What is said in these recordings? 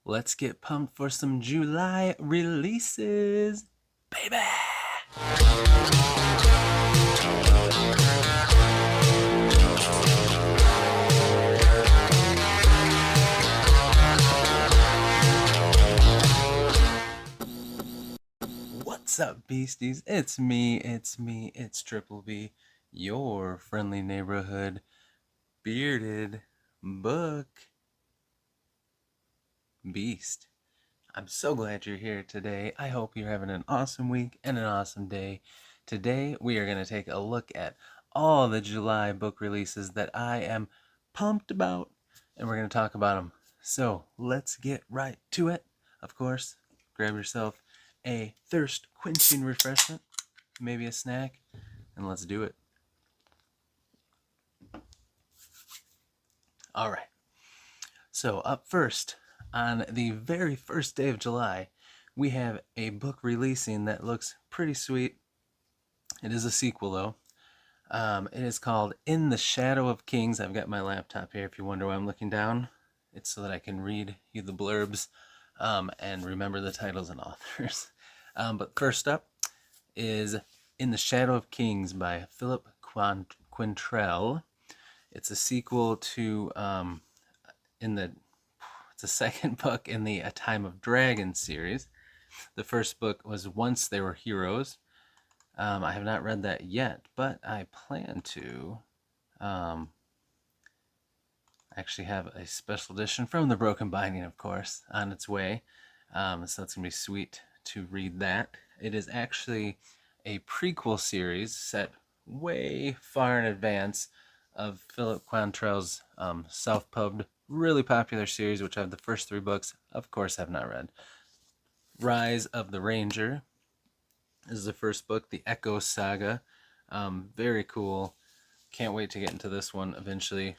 let's get pumped for some July releases, baby! What's up, beasties? It's Triple B, your friendly neighborhood bearded book beast. I'm so glad you're here today. I hope you're having an awesome week and an awesome day. Today, we are going to take a look at all the July book releases that I am pumped about, and we're going to talk about them. So, let's get right to it. Of course, grab yourself a thirst quenching refreshment, maybe a snack, and let's do it. All right. So, up first, on the very first day of July, we have a book releasing that looks pretty sweet. It is a sequel, though. It is called In the Shadow of Kings. I've got my laptop here if you wonder why I'm looking down. It's so that I can read you the blurbs and remember the titles and authors. But first up is In the Shadow of Kings by Philip Quintrell. It's a sequel to it's a second book in the A Time of Dragons series. The first book was Once They Were Heroes. I have not read that yet, but I plan to actually have a special edition from the Broken Binding, of course, on its way. So it's going to be sweet to read that. It is actually a prequel series set way far in advance of Philip Quantrell's self-pubbed, really popular series, which I have the first 3 books, of course, have not read. Rise of the Ranger is the first book, the Echo Saga. Very cool. Can't wait to get into this one eventually.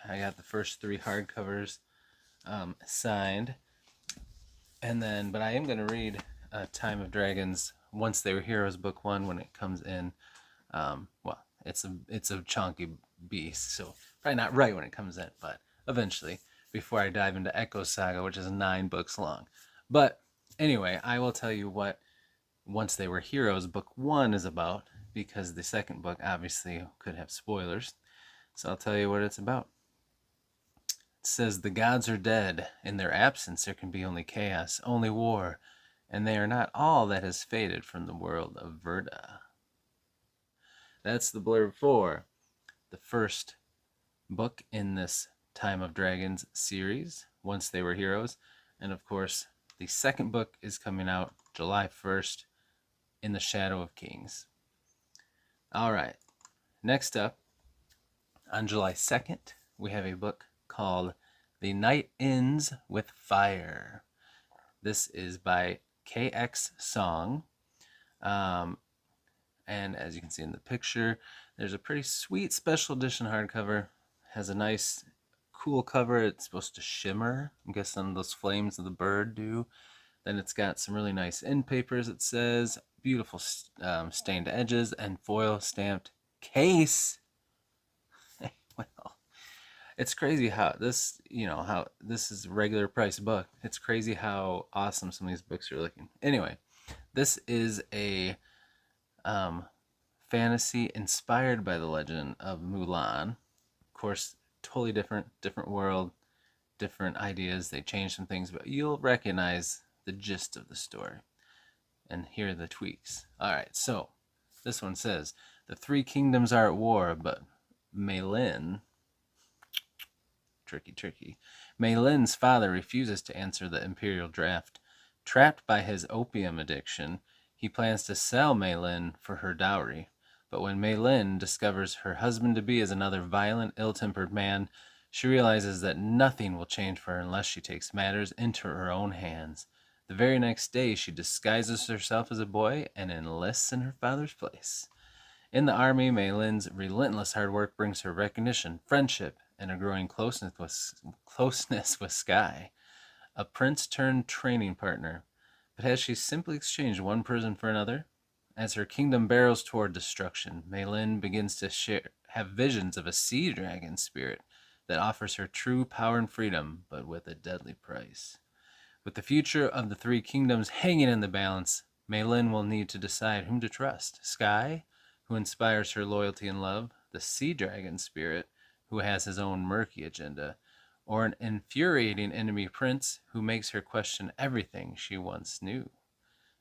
I got the first 3 hardcovers signed. And then, but I am going to read Time of Dragons, Once They Were Heroes, book 1, when it comes in. Well, it's a chunky beast, so probably not right when it comes in, but eventually, before I dive into Echo Saga, which is 9 books long. But anyway, I will tell you what Once They Were Heroes, book 1 is about, because the second book obviously could have spoilers. So I'll tell you what it's about. It says, the gods are dead. In their absence, there can be only chaos, only war, and they are not all that has faded from the world of Verda. That's the blurb for the first book in this Time of Dragons series, Once They Were Heroes. And of course, the second book is coming out July 1st, In the Shadow of Kings. All right. Next up, on July 2nd, we have a book called The Night Ends with Fire. This is by KX Song. And as you can see in the picture, there's a pretty sweet special edition hardcover. Has a nice, cool cover. It's supposed to shimmer. I'm guessing those flames of the bird do. Then it's got some really nice end papers, it says. Beautiful stained edges and foil stamped case. Well, it's crazy how this, how this is a regular price book. It's crazy how awesome some of these books are looking. Anyway, this is a fantasy inspired by the legend of Mulan. Of course, totally different world, different ideas. They change some things, but you'll recognize the gist of the story and hear the tweaks. All right, so this one says, the 3 kingdoms are at war, but Meilin, tricky. Meilin's father refuses to answer the imperial draft. Trapped by his opium addiction, he plans to sell Meilin for her dowry. But when Meilin discovers her husband-to-be is another violent, ill-tempered man, she realizes that nothing will change for her unless she takes matters into her own hands. The very next day, she disguises herself as a boy and enlists in her father's place. In the army, Meilin's relentless hard work brings her recognition, friendship, and a growing closeness with Sky, a prince-turned-training partner. But has she simply exchanged one person for another? As her kingdom barrels toward destruction, Meilin begins to have visions of a sea dragon spirit that offers her true power and freedom, but with a deadly price. With the future of the three kingdoms hanging in the balance, Mei Lin will need to decide whom to trust. Sky, who inspires her loyalty and love, the sea dragon spirit, who has his own murky agenda, or an infuriating enemy prince who makes her question everything she once knew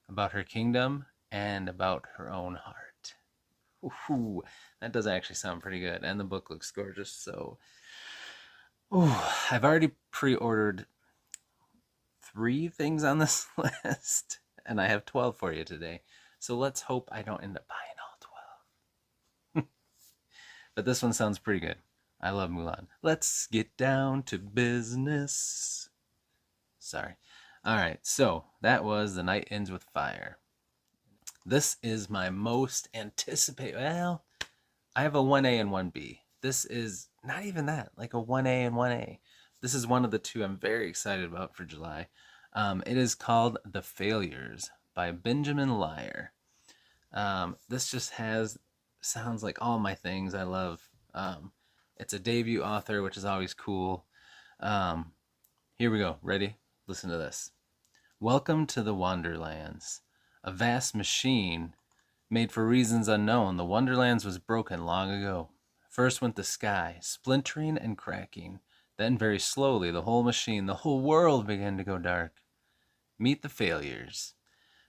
about her kingdom and about her own heart. Ooh, that does actually sound pretty good, and the book looks gorgeous. So, I've already pre-ordered 3 things on this list, and I have 12 for you today. So let's hope I don't end up buying all 12. But this one sounds pretty good. I love Mulan. Let's get down to business. Sorry. All right, so that was The Night Ends with Fire. This is my most anticipated. Well, I have a 1A and 1B. This is not even that, like a 1A and 1A. This is one of the 2 I'm very excited about for July. It is called The Failures by Benjamin Lyer. This just sounds like all my things I love. It's a debut author, which is always cool. Here we go. Ready? Listen to this. Welcome to the Wonderlands. A vast machine made for reasons unknown. The Wonderlands was broken long ago. First went the sky, splintering and cracking. Then very slowly, the whole machine, the whole world began to go dark. Meet the failures.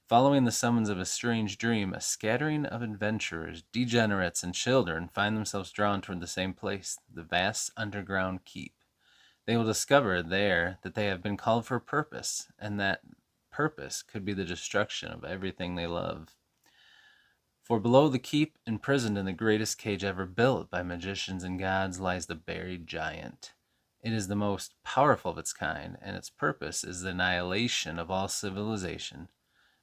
Following the summons of a strange dream, a scattering of adventurers, degenerates, and children find themselves drawn toward the same place, the vast underground keep. They will discover there that they have been called for a purpose, and that purpose could be the destruction of everything they love. For below the keep, imprisoned in the greatest cage ever built by magicians and gods, lies the buried giant. It is the most powerful of its kind, and its purpose is the annihilation of all civilization.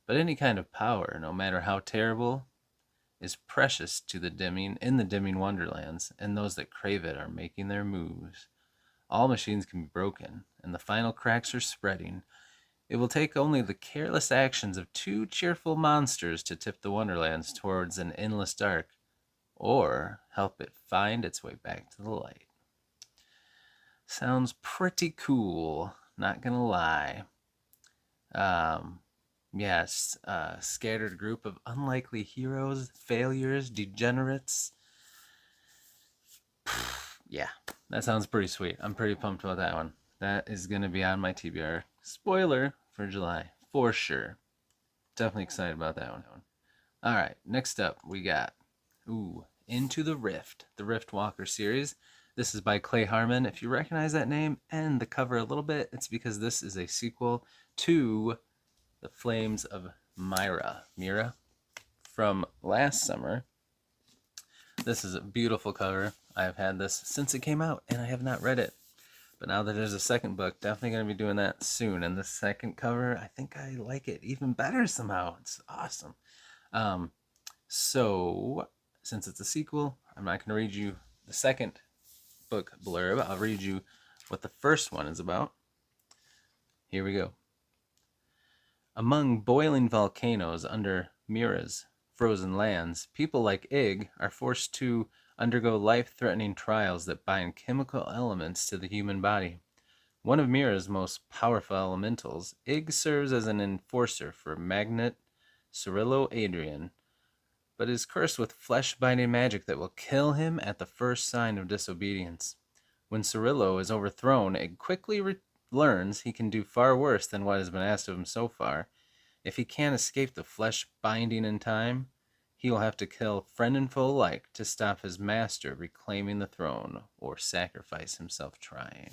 But any kind of power, no matter how terrible, is precious to the dimming wonderlands, and those that crave it are making their moves. All machines can be broken, and the final cracks are spreading. It will take only the careless actions of 2 cheerful monsters to tip the wonderlands towards an endless dark, or help it find its way back to the light. Sounds pretty cool, not gonna lie. Yes, a scattered group of unlikely heroes, failures, degenerates. Yeah, that sounds pretty sweet. I'm pretty pumped about that one. That is going to be on my TBR. Spoiler for July, for sure. Definitely excited about that one. All right, next up we got Into the Rift, the Rift Walker series. This is by Clay Harmon. If you recognize that name and the cover a little bit, it's because this is a sequel to The Flames of Mira from last summer. This is a beautiful cover. I have had this since it came out, and I have not read it. But now that there's a second book, definitely going to be doing that soon. And the second cover, I think I like it even better somehow. It's awesome. So, since it's a sequel, I'm not going to read you the second book blurb. I'll read you what the first one is about. Here we go. Among boiling volcanoes under Mira's frozen lands, people like Ig are forced to undergo life-threatening trials that bind chemical elements to the human body. One of Mira's most powerful elementals, Ig serves as an enforcer for Magnet Cirillo Adrian, but is cursed with flesh-binding magic that will kill him at the first sign of disobedience. When Cirillo is overthrown, Ig quickly learns he can do far worse than what has been asked of him so far. If he can't escape the flesh binding in time, he will have to kill friend and foe alike to stop his master reclaiming the throne or sacrifice himself trying.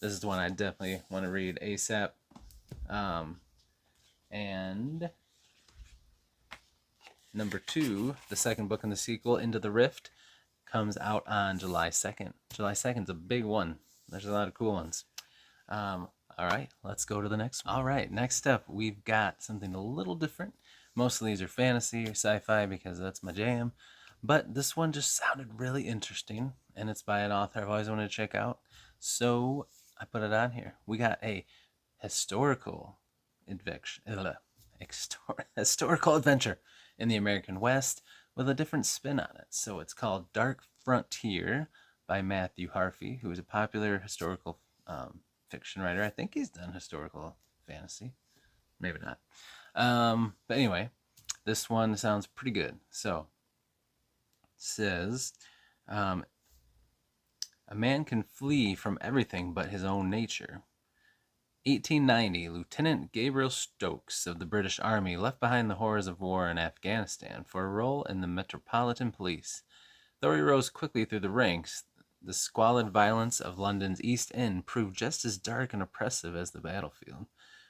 This is one I definitely want to read ASAP. And number 2, the second book in the sequel, Into the Rift, comes out on July 2nd. July 2nd is a big one. There's a lot of cool ones. All right, let's go to the next one. All right, next up, we've got something a little different. Most of these are fantasy or sci-fi because that's my jam. But this one just sounded really interesting, and it's by an author I've always wanted to check out. So I put it on here. We got a historical adventure in the American West with a different spin on it. So it's called Dark Frontier by Matthew Harvey, who is a popular historical fiction writer. I think he's done historical fantasy. Maybe not. But anyway, this one sounds pretty good. So, it says, a man can flee from everything but his own nature. 1890, Lieutenant Gabriel Stokes of the British Army left behind the horrors of war in Afghanistan for a role in the Metropolitan Police. Though he rose quickly through the ranks, the squalid violence of London's East End proved just as dark and oppressive as the battlefield.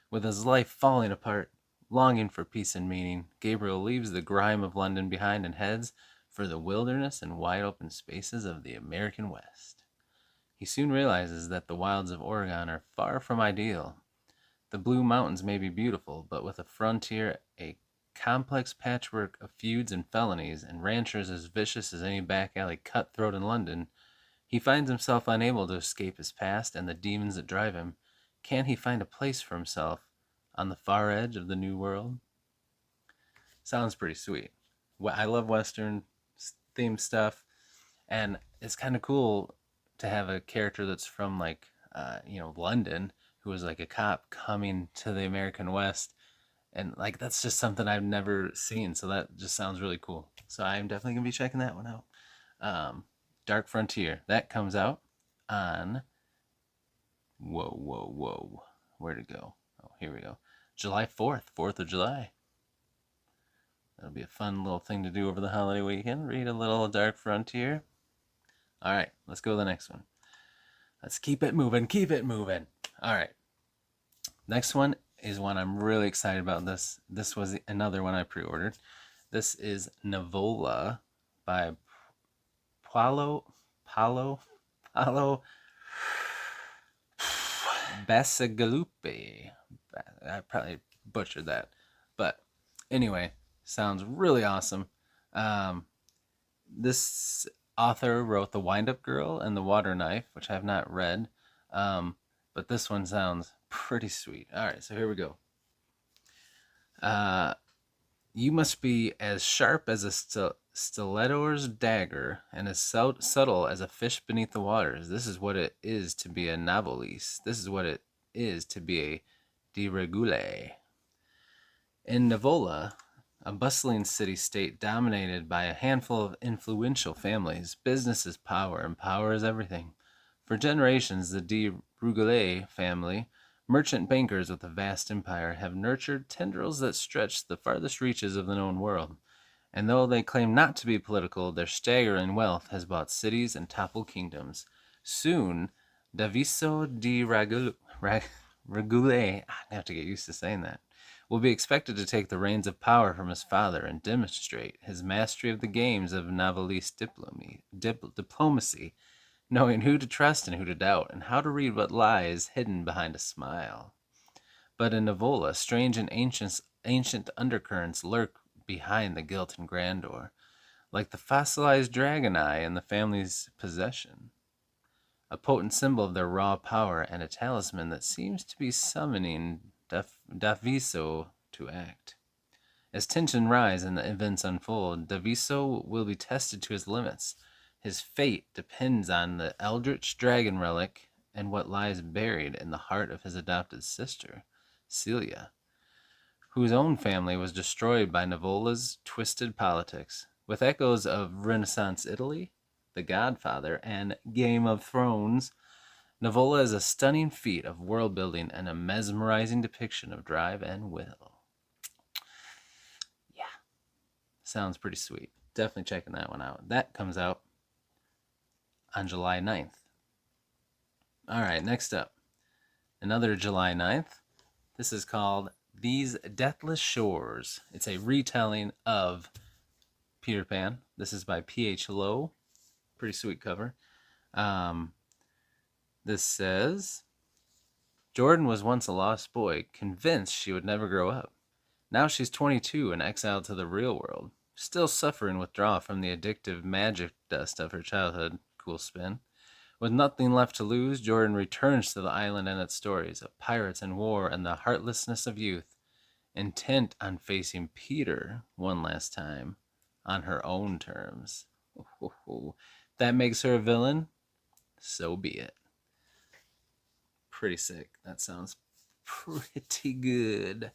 With his life falling apart, longing for peace and meaning, Gabriel leaves the grime of London behind and heads for the wilderness and wide open spaces of the American West. He soon realizes that the wilds of Oregon are far from ideal. The Blue Mountains may be beautiful, but with a frontier a complex patchwork of feuds and felonies, and ranchers as vicious as any back alley cutthroat in London, he finds himself unable to escape his past and the demons that drive him. Can he find a place for himself on the far edge of the New World? Sounds pretty sweet. I love Western themed stuff, and it's kind of cool to have a character that's from London, who is like a cop coming to the American West, and like that's just something I've never seen. So that just sounds really cool. So I'm definitely gonna be checking that one out. Dark Frontier, that comes out on where'd it go? Oh, here we go. July 4th, 4th of July. That'll be a fun little thing to do over the holiday weekend. Read a little Dark Frontier. All right, let's go to the next one. Let's keep it moving, keep it moving. All right. Next one is one I'm really excited about. This was another one I pre-ordered. This is Navola by Paulo Bacigalupi. I probably butchered that. But anyway, sounds really awesome. This author wrote The Wind-Up Girl and The Water Knife, which I have not read. But this one sounds pretty sweet. All right, so here we go. You must be as sharp as a stiletto's dagger and as subtle as a fish beneath the waters. This is what it is to be a noveliste. This is what it is to be a de regule. In Navola, a bustling city-state dominated by a handful of influential families, business is power, and power is everything. For generations, the de Regule family, merchant bankers with a vast empire, have nurtured tendrils that stretch the farthest reaches of the known world. And though they claim not to be political, their staggering wealth has bought cities and toppled kingdoms. Soon, Daviso de Regule, I have to get used to saying that, will be expected to take the reins of power from his father and demonstrate his mastery of the games of Navalese diplomacy, knowing who to trust and who to doubt, and how to read what lies hidden behind a smile. But in Navola, strange and ancient undercurrents lurk behind the guilt and grandeur, like the fossilized dragon eye in the family's possession, a potent symbol of their raw power and a talisman that seems to be summoning Daviso to act. As tension rises and the events unfold, Daviso will be tested to his limits. His fate depends on the eldritch dragon relic and what lies buried in the heart of his adopted sister, Celia, whose own family was destroyed by Navola's twisted politics. With echoes of Renaissance Italy, The Godfather, and Game of Thrones, Navola is a stunning feat of world building and a mesmerizing depiction of drive and will. Yeah, sounds pretty sweet. Definitely checking that one out. That comes out on July 9th. All right, next up, another July 9th. This is called These Deathless Shores. It's a retelling of Peter Pan. This is by P.H. Lowe. Pretty sweet cover. This says, Jordan was once a lost boy, convinced she would never grow up. Now she's 22 and exiled to the real world, still suffering withdrawal from the addictive magic dust of her childhood. Cool spin. With nothing left to lose, Jordan returns to the island and its stories of pirates and war and the heartlessness of youth, intent on facing Peter one last time on her own terms. That makes her a villain? So be it. pretty sick. That sounds pretty good.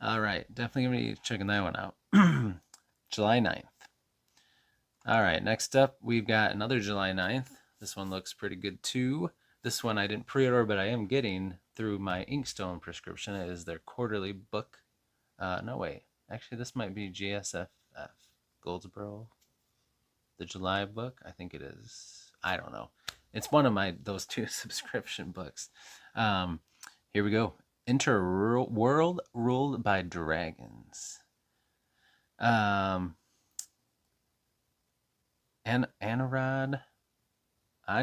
All right, definitely gonna be checking that one out. July 9th. All right, next up, we've got another July 9th. This one looks pretty good too. This one I didn't pre-order, but I am getting through my Inkstone prescription. It is their quarterly book. No, wait. Actually, this might be GSFF, Goldsboro. The July book? I think it is. I don't know. It's one of those two subscription books. Here we go. World Ruled by Dragons. Anurad, I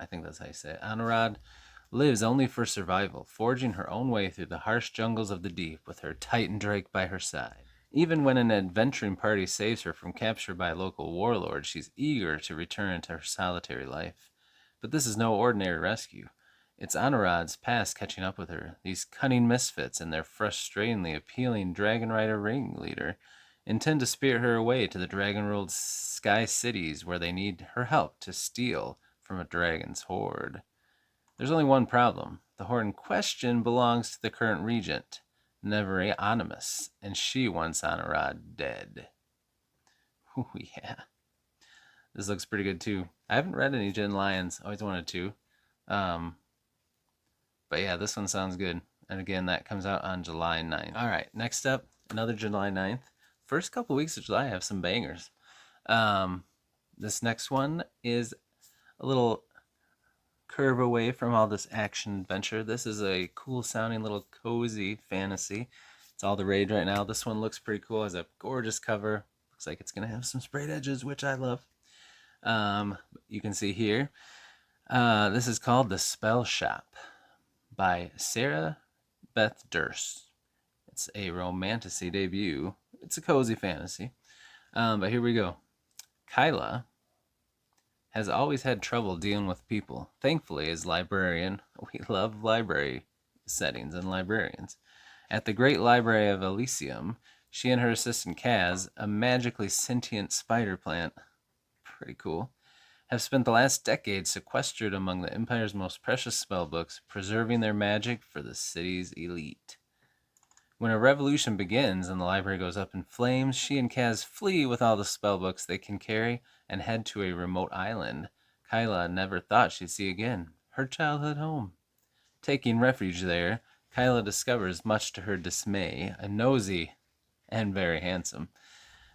think that's how you say it. Anurad lives only for survival, forging her own way through the harsh jungles of the deep with her Titan Drake by her side. Even when an adventuring party saves her from capture by a local warlord, she's eager to return to her solitary life. But this is no ordinary rescue. It's Anurad's past catching up with her. These cunning misfits and their frustratingly appealing dragon rider ringleader intend to spirit her away to the dragon-ruled sky cities where they need her help to steal from a dragon's horde. There's only one problem. The horde in question belongs to the current regent, Never Anonymous, and she wants Anurad dead. Ooh, yeah. This looks pretty good too. I haven't read any Gin Lions. Always wanted to. But yeah, this one sounds good. And again, that comes out on July 9th. All right, next up, another July 9th. First couple weeks of July have some bangers. This next one is a little curve away from all this action adventure. This is a cool sounding little cozy fantasy. It's all the rage right now. This one looks pretty cool. It has a gorgeous cover. Looks like it's going to have some sprayed edges, which I love. You can see here. This is called The Spellshop by Sarah Beth Durst. It's a romantasy debut. It's a cozy fantasy. But here we go. Kyla has always had trouble dealing with people. Thankfully, as librarian, we love library settings and librarians. At the Great Library of Elysium, she and her assistant Kaz, a magically sentient spider plant, pretty cool, have spent the last decade sequestered among the Empire's most precious spellbooks, preserving their magic for the city's elite. When a revolution begins and the library goes up in flames, she and Kaz flee with all the spellbooks they can carry and head to a remote island Kyla never thought she'd see again, her childhood home. Taking refuge there, Kyla discovers, much to her dismay, a nosy and very handsome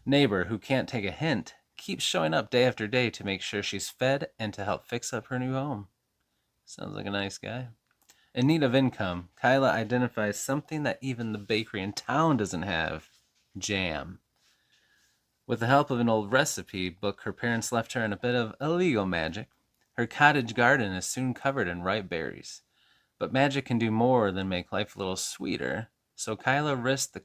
neighbor who can't take a hint, keeps showing up day after day to make sure she's fed and to help fix up her new home. Sounds like a nice guy. In need of income, Kyla identifies something that even the bakery in town doesn't have: jam. With the help of an old recipe book her parents left her in a bit of illegal magic, her cottage garden is soon covered in ripe berries. But magic can do more than make life a little sweeter, so Kyla risks the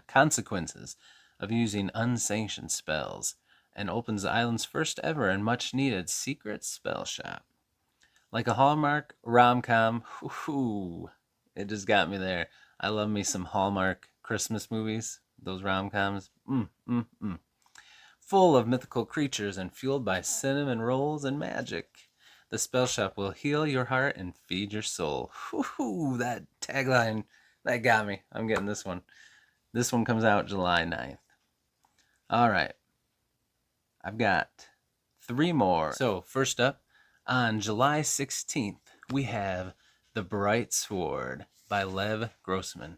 consequences of using unsanctioned spells and opens the island's first ever and much needed secret spell shop. Like a Hallmark rom-com, it just got me there. I love me some Hallmark Christmas movies, those rom-coms. Full of mythical creatures and fueled by cinnamon rolls and magic. The spell shop will heal your heart and feed your soul. That tagline, that got me. I'm getting this one. This one comes out July 9th. All right. I've got 3 more. So first up, on July 16th, we have The Bright Sword by Lev Grossman.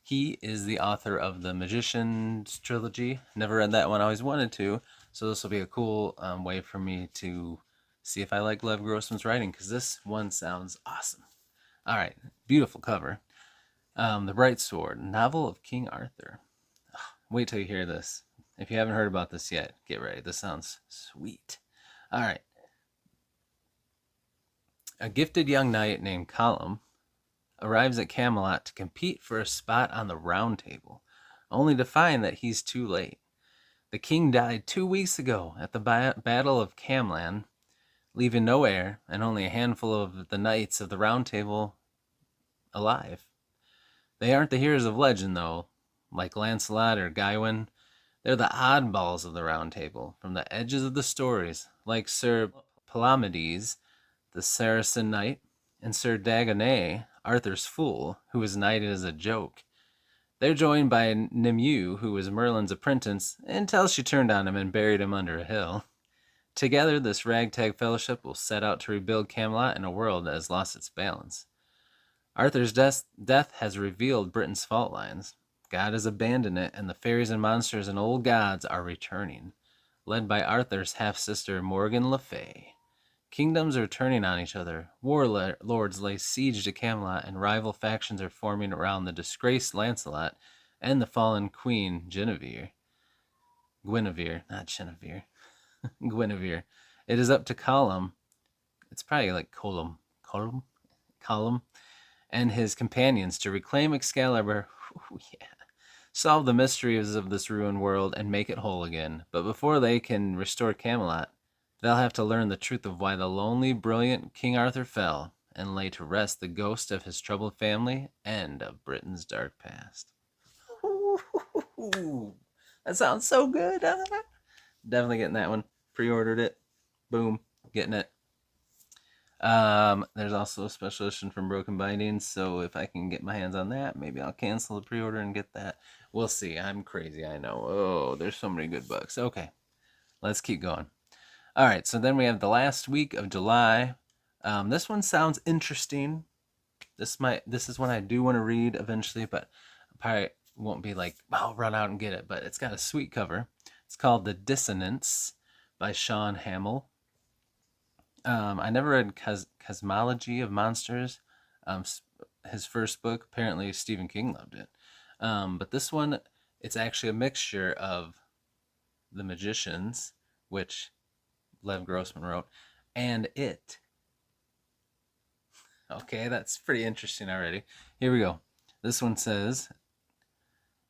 He is the author of the Magician's Trilogy. Never read that one. I always wanted to. So this will be a cool way for me to see if I like Lev Grossman's writing, because this one sounds awesome. All right. Beautiful cover. The Bright Sword, novel of King Arthur. Wait till you hear this. If you haven't heard about this yet, get ready. This sounds sweet. All right. A gifted young knight named Callum arrives at Camelot to compete for a spot on the Round Table, only to find that he's too late. The king died 2 weeks ago at the Battle of Camlan, leaving no heir and only a handful of the knights of the Round Table alive. They aren't the heroes of legend, though, like Lancelot or Gawain. They're the oddballs of the Round Table, from the edges of the stories, like Sir Palamedes, the Saracen knight, and Sir Dagonet, Arthur's fool, who was knighted as a joke. They're joined by Nimue, who was Merlin's apprentice, until she turned on him and buried him under a hill. Together, this ragtag fellowship will set out to rebuild Camelot in a world that has lost its balance. Arthur's death has revealed Britain's fault lines. God has abandoned it, and the fairies and monsters and old gods are returning, led by Arthur's half-sister Morgan Le Fay. Kingdoms are turning on each other. Warlords lay siege to Camelot, and rival factions are forming around the disgraced Lancelot and the fallen queen Guinevere. Not Genevieve. Guinevere. It is up to Colum. It's probably like Colum, and his companions to reclaim Excalibur. Ooh, yeah. Solve the mysteries of this ruined world and make it whole again. But before they can restore Camelot, they'll have to learn the truth of why the lonely, brilliant King Arthur fell, and lay to rest the ghost of his troubled family and of Britain's dark past. Ooh, that sounds so good. Definitely getting that one. Pre-ordered it. Boom. Getting it. There's also a special edition from Broken Bindings, so if I can get my hands on that, maybe I'll cancel the pre-order and get that. We'll see. I'm crazy, I know. Oh, there's so many good books. Okay, let's keep going. All right, so then we have the last week of July. This one sounds interesting. This is one I do want to read eventually, but I probably won't be like, I'll run out and get it. But it's got a sweet cover. It's called The Dissonance by Sean Hamill. I never read Cosmology of Monsters, his first book. Apparently Stephen King loved it. But this one, it's actually a mixture of The Magicians, which Lev Grossman wrote, and It. Okay, that's pretty interesting already. Here we go. This one says,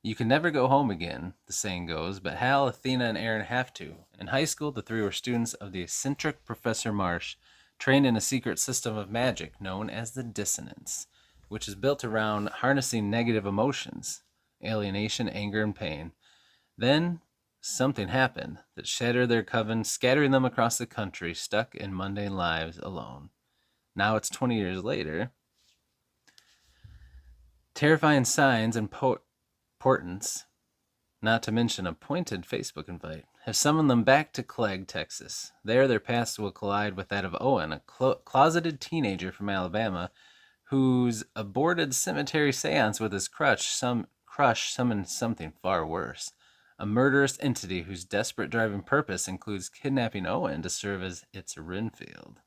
"You can never go home again," the saying goes, but Hal, Athena, and Aaron have to. In high school, the three were students of the eccentric Professor Marsh, trained in a secret system of magic known as the Dissonance, which is built around harnessing negative emotions, alienation, anger, and pain. Then something happened that shattered their coven, scattering them across the country, stuck in mundane lives alone. Now it's 20 years later. Terrifying signs and portents, not to mention a pointed Facebook invite, have summoned them back to Clegg, Texas. There, their paths will collide with that of Owen, a closeted teenager from Alabama, whose aborted cemetery seance with his crush summoned something far worse. A murderous entity whose desperate driving purpose includes kidnapping Owen to serve as its Renfeld.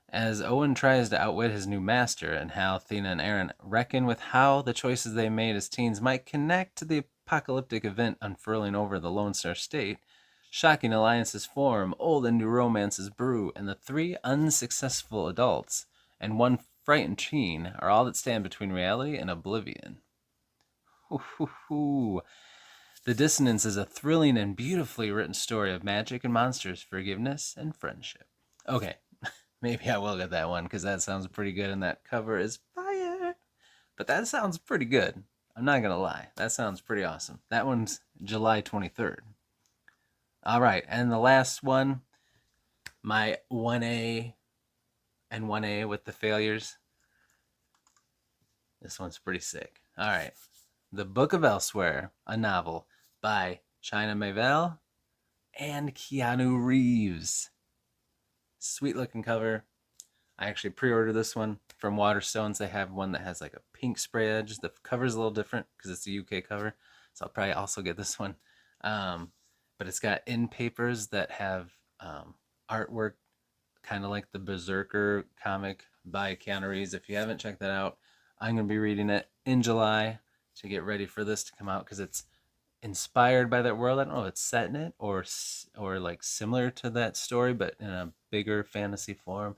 As Owen tries to outwit his new master, and Hal, Athena, and Aaron reckon with how the choices they made as teens might connect to the apocalyptic event unfurling over the Lone Star State, shocking alliances form, old and new romances brew, and the three unsuccessful adults and one frightened teen are all that stand between reality and oblivion. The Dissonance is a thrilling and beautifully written story of magic and monsters, forgiveness, and friendship. Okay, maybe I will get that one because that sounds pretty good and that cover is fire. But that sounds pretty good. I'm not going to lie. That sounds pretty awesome. That one's July 23rd. All right, and the last one, my 1A and 1A with the failures. This one's pretty sick. All right. The Book of Elsewhere, a novel by China Miéville and Keanu Reeves. Sweet looking cover. I actually pre-ordered this one from Waterstones. They have one that has like a pink spray edge. The cover's a little different because it's a UK cover. So I'll probably also get this one. But it's got end papers that have artwork kind of like the Berserker comic by Keanu Reeves. If you haven't checked that out, I'm going to be reading it in July to get ready for this to come out because it's inspired by that world. I don't know if it's set in it or like similar to that story, but in a bigger fantasy form.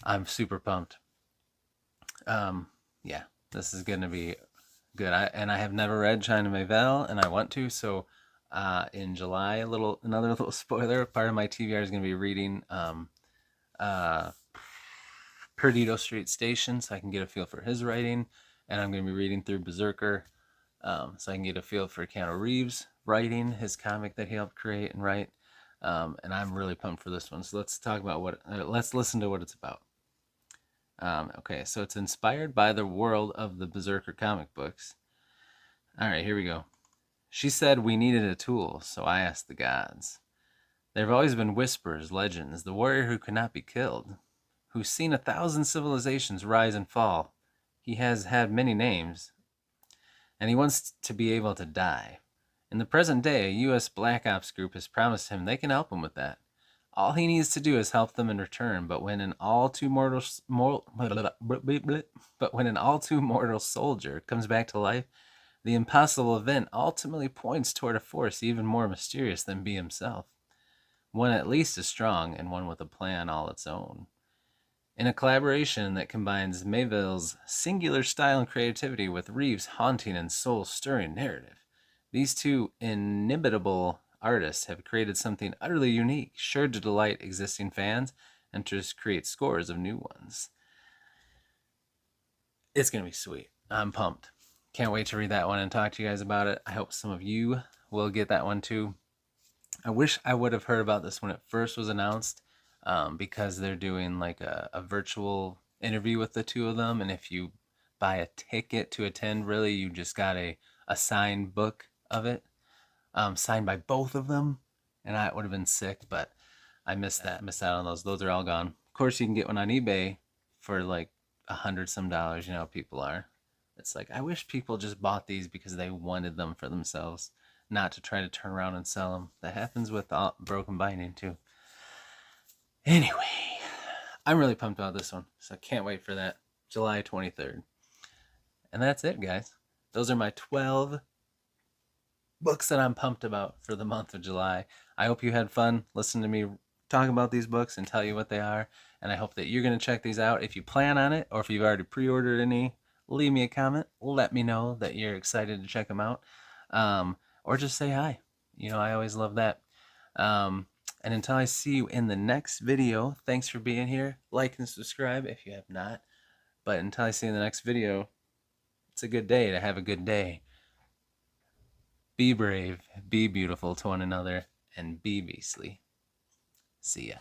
I'm super pumped. Yeah, this is going to be good. I have never read China Miéville, and I want to. So in July, another little spoiler. Part of my TBR is going to be reading Perdido Street Station, so I can get a feel for his writing. And I'm going to be reading through Berserker, so I can get a feel for Keanu Reeves' writing, his comic that he helped create and write. And I'm really pumped for this one. So let's talk about let's listen to what it's about. Okay, so it's inspired by the world of the Berserker comic books. All right, here we go. She said we needed a tool, so I asked the gods. There have always been whispers, legends, the warrior who could not be killed, who's seen 1,000 civilizations rise and fall. He has had many names, and he wants to be able to die. In the present day, a U.S. Black Ops group has promised him they can help him with that. All he needs to do is help them in return, but when an all too mortal soldier comes back to life, the impossible event ultimately points toward a force even more mysterious than B himself. One at least as strong, and one with a plan all its own. In a collaboration that combines Mayville's singular style and creativity with Reeves' haunting and soul-stirring narrative, these two inimitable artists have created something utterly unique, sure to delight existing fans and to create scores of new ones. It's going to be sweet. I'm pumped. Can't wait to read that one and talk to you guys about it. I hope some of you will get that one too. I wish I would have heard about this when it first was announced, because they're doing like a virtual interview with the two of them. And if you buy a ticket to attend, really, you just got a signed book of it, signed by both of them. And it would have been sick, but I missed out on those. Those are all gone. Of course, you can get one on eBay for like $100 some. You know how people are. It's like, I wish people just bought these because they wanted them for themselves, not to try to turn around and sell them. That happens with Broken Binding too. Anyway, I'm really pumped about this one, so I can't wait for that. July 23rd. And that's it, guys. Those are my 12 books that I'm pumped about for the month of July. I hope you had fun listening to me talk about these books and tell you what they are. And I hope that you're going to check these out. If you plan on it, or if you've already pre-ordered any, leave me a comment. Let me know that you're excited to check them out. Or just say hi. You know, I always love that. And until I see you in the next video, thanks for being here. Like and subscribe if you have not. But until I see you in the next video, it's a good day to have a good day. Be brave, be beautiful to one another, and be beastly. See ya.